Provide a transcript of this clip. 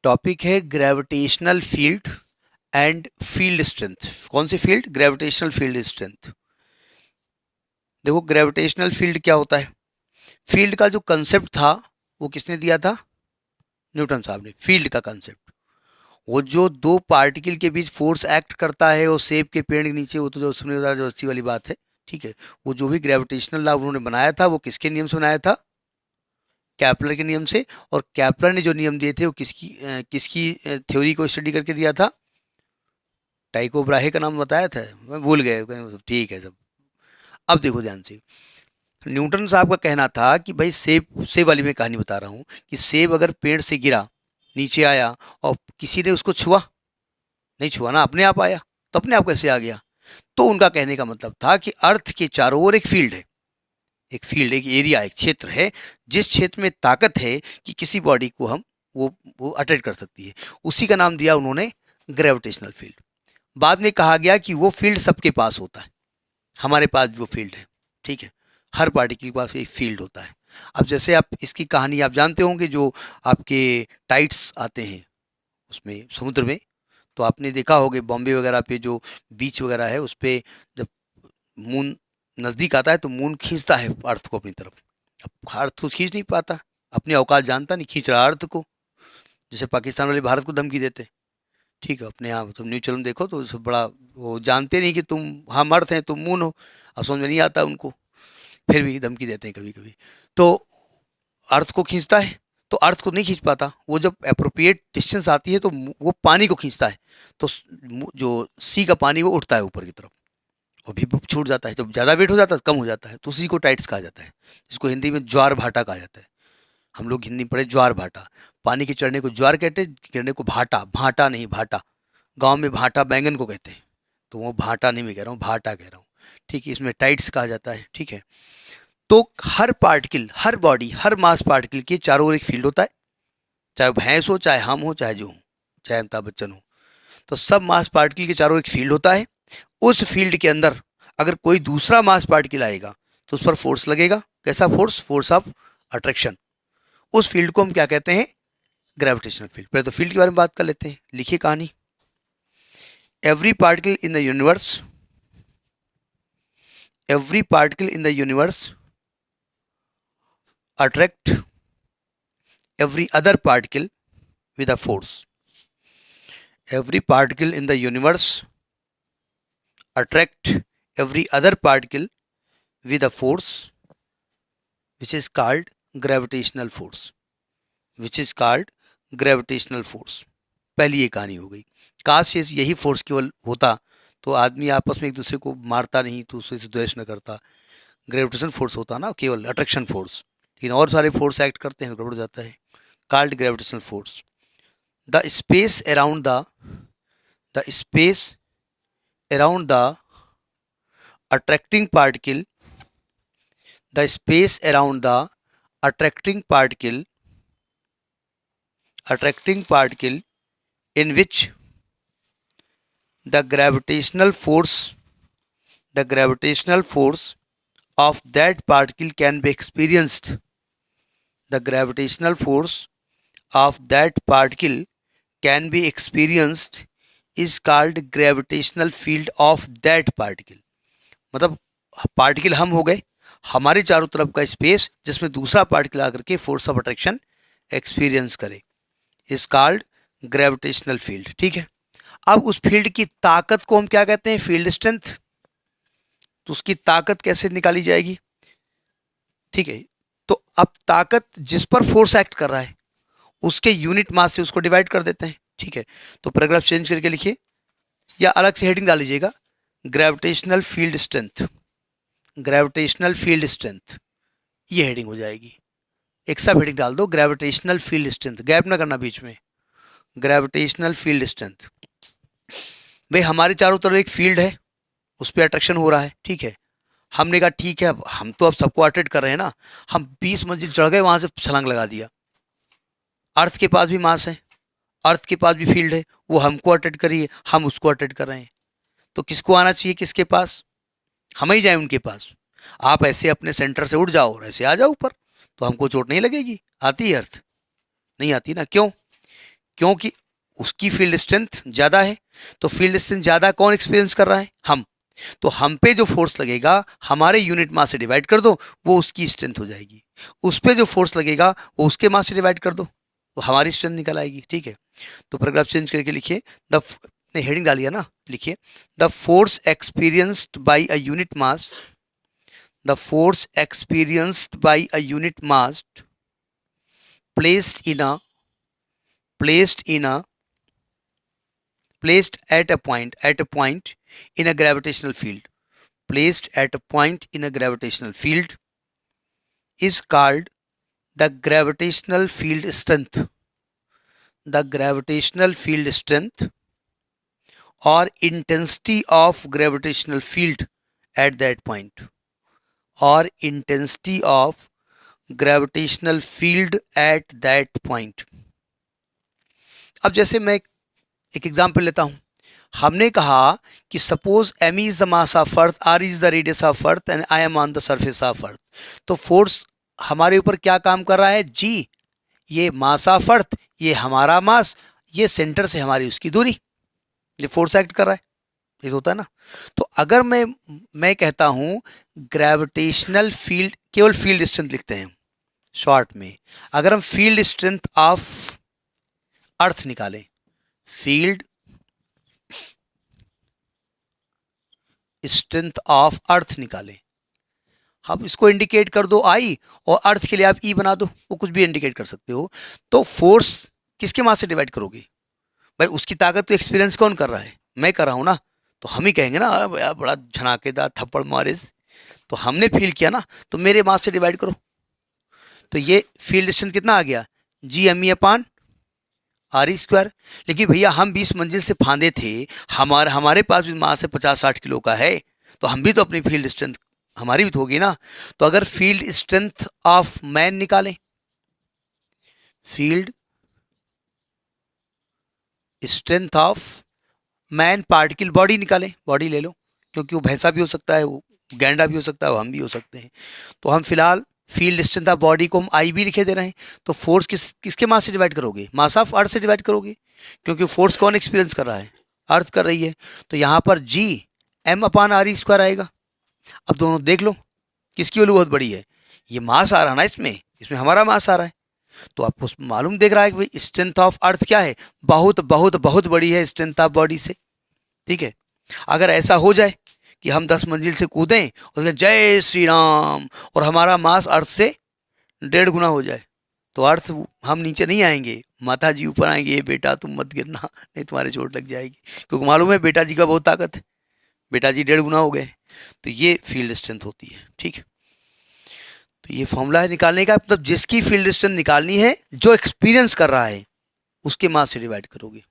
Topic है gravitational field and field strength. कौन सी field? Gravitational field strength. देखो gravitational field क्या होता है। फील्ड का जो कंसेप्ट था वो किसने दिया था? न्यूटन साहब ने। फील्ड का कंसेप्ट, वो जो दो पार्टिकल के बीच फोर्स एक्ट करता है और सेब के पेड़ के नीचे, वो तो जो सुनी जबरदस्ती वाली बात है, ठीक है। वो जो भी ग्रेविटेशनल लॉ उन्होंने बनाया था वो किसके नियम से बनाया था? कैपलर के नियम से। और कैपलर ने जो नियम दिए थे वो किसकी थ्योरी को स्टडी करके दिया था? टाइको ब्राहे का नाम बताया था, मैं भूल गए। ठीक है सब। अब देखो ध्यान से, न्यूटन साहब का कहना था कि भाई सेब, सेब वाली मैं कहानी बता रहा हूँ कि सेब अगर पेड़ से गिरा, नीचे आया और किसी ने उसको छुआ, नहीं छुआ ना, अपने आप आया, तो अपने आप कैसे आ गया? तो उनका कहने का मतलब था कि अर्थ के चारों ओर एक फील्ड है, एक फील्ड, एक एरिया, एक क्षेत्र है, जिस क्षेत्र में ताकत है कि किसी बॉडी को हम वो अट्रैक्ट कर सकती है। उसी का नाम दिया उन्होंने ग्रेविटेशनल फील्ड। बाद में कहा गया कि वो फील्ड सबके पास होता है, हमारे पास भी वो फील्ड है, ठीक है। हर पार्टिकल के पास एक फील्ड होता है। अब जैसे आप इसकी कहानी आप जानते होंगे, जो आपके टाइड्स आते हैं उसमें, समुद्र में, तो आपने देखा होगा बॉम्बे वगैरह पे जो बीच वगैरह है उस पे जब मून नज़दीक आता है तो मून खींचता है अर्थ को अपनी तरफ। अब अर्थ को खींच नहीं पाता, अपनी औकात जानता नहीं, खींच रहा अर्थ को। जैसे पाकिस्तान वाले भारत को धमकी देते, ठीक है, अपने यहाँ तुम न्यूज़ चैनल देखो तो सब बड़ा, वो जानते नहीं कि तुम, हम अर्थ हैं तुम मून हो, अब समझ में नहीं आता उनको, फिर भी धमकी देते हैं कभी कभी। तो अर्थ को खींचता है, तो अर्थ को नहीं खींच पाता, वो जब अप्रोप्रिएट डिस्टेंस आती है तो वो पानी को खींचता है, तो जो सी का पानी वो उठता है ऊपर की तरफ और भी छूट जाता है। जब ज़्यादा वेट हो जाता है कम हो जाता है, तो उसी को टाइड्स कहा जाता है, जिसको हिंदी में ज्वार भाटा कहा जाता है। हम लोग हिंदी में पढ़े ज्वार भाटा। पानी के चढ़ने को ज्वार कहते हैं, गिरने को भाटा, भाटा नहीं भाटा। गांव में भाटा बैंगन को कहते हैं, तो वो भाटा नहीं मैं कह रहा हूँ, भाटा कह रहा हूँ, ठीक है। इसमें टाइड्स कहा जाता है, ठीक है। तो हर पार्टिकल, हर बॉडी, हर मास पार्टिकल के चारों ओर एक फील्ड होता है, चाहे भैंस हो, चाहे हम हो, चाहे जो हो, चाहे अमिताभ बच्चन हो, तो सब मास पार्टिकल के चारों एक फील्ड होता है। उस फील्ड के अंदर अगर कोई दूसरा मास पार्टिकल आएगा तो उस पर फोर्स लगेगा। कैसा फोर्स? Force of attraction. उस फील्ड को हम क्या कहते हैं? Gravitational field. पहले तो फील्ड के बारे में बात कर लेते हैं। लिखिए कहानी। Every particle in the universe, every particle in the universe attract every other particle with a force. Every particle in the universe attract every other particle with a force which is called gravitational force, which is called gravitational force. पहली ये कहानी हो गई। काश यही force केवल होता तो आदमी आपस में एक दूसरे को मारता नहीं, तो उससे द्वेष न करता। ग्रेविटेशन फोर्स होता ना केवल, अट्रैक्शन फोर्स, लेकिन और सारे फोर्स एक्ट करते हैं तो गड़बड़ जाता है। Called gravitational force. The space around the space around the attracting particle, the space around the attracting particle in which the gravitational force of that particle can be experienced, the gravitational force of that particle can be experienced is called gravitational field of that particle. मतलब particle हम हो गए, हमारे चारों तरफ का space जिसमें दूसरा पार्टिकल आकर के फोर्स ऑफ अट्रैक्शन एक्सपीरियंस करे, इज कॉल्ड ग्रेविटेशनल फील्ड, ठीक है। अब उस फील्ड की ताकत को हम क्या कहते हैं? Field strength. तो उसकी ताकत कैसे निकाली जाएगी? ठीक है, तो अब ताकत जिस पर फोर्स एक्ट कर रहा है उसके यूनिट मास से उसको डिवाइड कर देते हैं, ठीक है। तो पैराग्राफ चेंज करके लिखिए या अलग से हेडिंग डाल लीजिएगा, gravitational field strength, gravitational field strength, ये हेडिंग हो जाएगी। एक सब हेडिंग डाल दो, ग्रेविटेशनल फील्ड स्ट्रेंथ, गैप ना करना बीच में। Gravitational field strength. भाई हमारे चारों तरफ एक फील्ड है, उस पर अट्रैक्शन हो रहा है, ठीक है। हमने कहा ठीक है, अब हम तो अब सबको अट्रैक्ट कर रहे हैं ना, हम 20 मंजिल चढ़ गए, वहां से छलांग लगा दिया। अर्थ के पास भी मास है, अर्थ के पास भी फील्ड है, वो हमको अट्रैक्ट करिए, हम उसको अट्रैक्ट कर रहे हैं, तो किसको आना चाहिए? किसके पास? हम ही जाए उनके पास। आप ऐसे अपने सेंटर से उठ जाओ और ऐसे आ जाओ ऊपर, तो हमको चोट नहीं लगेगी? आती है अर्थ? नहीं आती ना। क्यों? क्योंकि उसकी फील्ड स्ट्रेंथ ज़्यादा है। तो फील्ड स्ट्रेंथ ज़्यादा कौन एक्सपीरियंस कर रहा है? हम। तो हम पे जो फोर्स लगेगा हमारे यूनिट मास से डिवाइड कर दो, वो उसकी स्ट्रेंथ हो जाएगी। उस पे जो फोर्स लगेगा वो उसके मास से डिवाइड कर दो, तो हमारी स्ट्रेंथ निकल आएगी। ठीक है, तो पैराग्राफ चेंज करके लिखिए, द ने हेडिंग डाली है ना, लिखिए the force experienced bye a unit mass, the force experienced bye a unit mass placed in a placed in a placed at a point in a gravitational field, placed at a point in a gravitational field is called the gravitational field strength, the gravitational field strength or intensity of gravitational field at that point, or intensity of gravitational field at that point. अब जैसे मैं एक example लेता हूं, हमने कहा कि suppose M is the mass of earth, R is the radius of earth and I am on the surface of earth. तो फोर्स हमारे ऊपर क्या काम कर रहा है? जी, ये मास ऑफ अर्थ, ये हमारा मास, ये सेंटर से हमारी उसकी दूरी, ये फोर्स एक्ट कर रहा है। ये होता है ना। तो अगर मैं कहता हूं ग्रेविटेशनल फील्ड, केवल फील्ड स्ट्रेंथ लिखते हैं शॉर्ट में, अगर हम फील्ड स्ट्रेंथ ऑफ अर्थ निकालें, फील्ड स्ट्रेंथ ऑफ अर्थ निकालें, हम इसको इंडिकेट कर दो आई, और अर्थ के लिए आप ई बना दो, वो कुछ भी इंडिकेट कर सकते हो। तो फोर्स किसके मास से डिवाइड करोगे? भाई उसकी ताकत तो एक्सपीरियंस कौन कर रहा है? मैं कर रहा हूं ना। तो हम ही कहेंगे ना यार बड़ा झनाकेदार थप्पड़ मारे, तो हमने फील किया ना, तो मेरे मास से डिवाइड करो। तो ये फील्ड स्ट्रेंथ कितना आ गया? G M E upon R E square. लेकिन भैया हम 20 मंजिल से फांदे थे, हमारे पास भी मास है 50-60 किलो का है, तो हम भी तो अपनी फील्ड स्ट्रेंथ हमारी भी तो होगी ना। तो अगर फील्ड स्ट्रेंथ ऑफ मैन निकालें, field strength of man particle body निकालें, बॉडी ले लो, क्योंकि वो भैंसा भी हो सकता है, वो गैंडा भी हो सकता है, वो हम भी हो सकते हैं। तो हम फिलहाल फील्ड स्ट्रेंथ ऑफ बॉडी को हम आई भी लिखे दे रहे हैं। तो फोर्स किसके मास से डिवाइड करोगे? मास ऑफ अर्थ से डिवाइड करोगे, क्योंकि फोर्स कौन एक्सपीरियंस कर रहा है? अर्थ कर रही है। तो यहाँ पर G M upon R E square आएगा। अब दोनों देख लो किसकी वैल्यू बहुत बड़ी है। ये मास आ रहा है ना, इसमें हमारा मास आ रहा है, तो आपको मालूम देख रहा है कि भाई स्ट्रेंथ ऑफ अर्थ क्या है? बहुत बहुत बहुत बड़ी है स्ट्रेंथ ऑफ बॉडी से। ठीक है, अगर ऐसा हो जाए कि हम 10 मंजिल से कूदें और जय श्री राम, और हमारा मास अर्थ से 1.5 गुना हो जाए, तो अर्थ हम नीचे नहीं आएंगे, माता जी ऊपर आएंगे, ये बेटा तुम मत गिरना नहीं तुम्हारे चोट लग जाएगी, क्योंकि मालूम है बेटा जी का बहुत ताकत है, बेटा जी 1.5 गुना हो गए। तो ये फील्ड स्ट्रेंथ होती है। ठीक है, तो ये फॉर्मूला है निकालने का, मतलब जिसकी फील्ड स्ट्रेंथ निकालनी है, जो एक्सपीरियंस कर रहा है, उसके मास से डिवाइड करोगे।